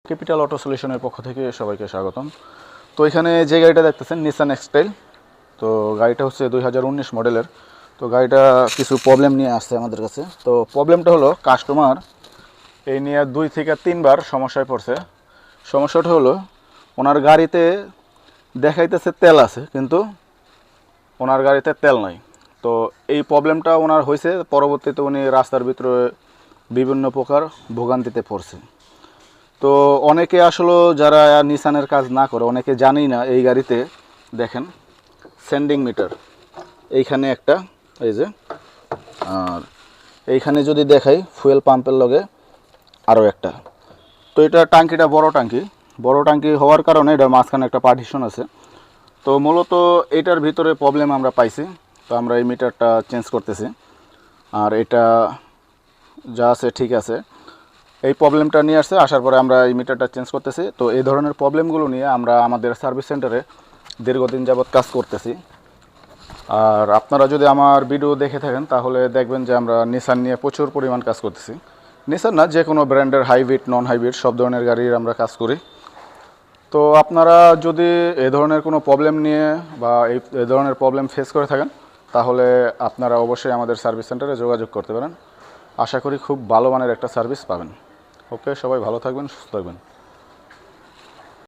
Capital auto সলিউশনের পক্ষ থেকে সবাইকে স্বাগতম। তো এখানে যে গাড়িটা দেখতেছেন নিসান এক্সটাইল, তো গাড়িটা হচ্ছে 2019 মডেলের। তো গাড়িটা কিছু প্রবলেম নিয়ে আসছে আমাদের কাছে। তো প্রবলেমটা হলো কাস্টমার এই নিয়ে 2 থেকে 3 বার সমস্যায় পড়ছে। সমস্যাটা হলো ওনার গাড়িতে দেখাইতেছে তেল আছে, কিন্তু ওনার গাড়িতে তেল নাই। তো এই প্রবলেমটা ওনার হয়েছে, পরবর্তীতে উনি রাস্তার ভিতরে বিভিন্ন প্রকার ভোগান্তিতে পড়ছে। তো অনেকে আসলে যারা নিসানের কাজ না করে, অনেকে জানেই না এই গাড়িতে দেখেন সেন্ডিং মিটার এইখানে একটা, এই যে, আর এইখানে যদি দেখাই ফুয়েল পাম্পের লগে আরও একটা। তো এটা ট্যাঙ্কিটা বড় ট্যাঙ্কি হওয়ার কারণে এটা মাঝখানে একটা পার্টিশন আছে। তো মূলত এটার ভিতরে প্রবলেম আমরা পাইছি। তো আমরা এই মিটারটা চেঞ্জ করতেছি, আর এটা যা আছে ঠিক আছে। এই প্রবলেমটা নিয়ে আসছে, আসার পরে আমরা এই মিটারটা চেঞ্জ করতেছি। তো এই ধরনের প্রবলেমগুলো নিয়ে আমরা আমাদের সার্ভিস সেন্টারে দীর্ঘদিন যাবৎ কাজ করতেছি। আর আপনারা যদি আমার ভিডিও দেখে থাকেন তাহলে দেখবেন যে আমরা নিসান নিয়ে প্রচুর পরিমাণ কাজ করতেছি। নিসান না, যে কোনো ব্র্যান্ডের হাইব্রিড নন হাইব্রিড সব ধরনের গাড়ির আমরা কাজ করি। তো আপনারা যদি এই ধরনের কোনো প্রবলেম নিয়ে বা এই ধরনের প্রবলেম ফেস করে থাকেন তাহলে আপনারা অবশ্যই আমাদের সার্ভিস সেন্টারে যোগাযোগ করতে পারেন। আশা করি খুব ভালো মানের একটা সার্ভিস পাবেন। ওকে, সবাই ভালো থাকবেন, সুস্থ থাকবেন।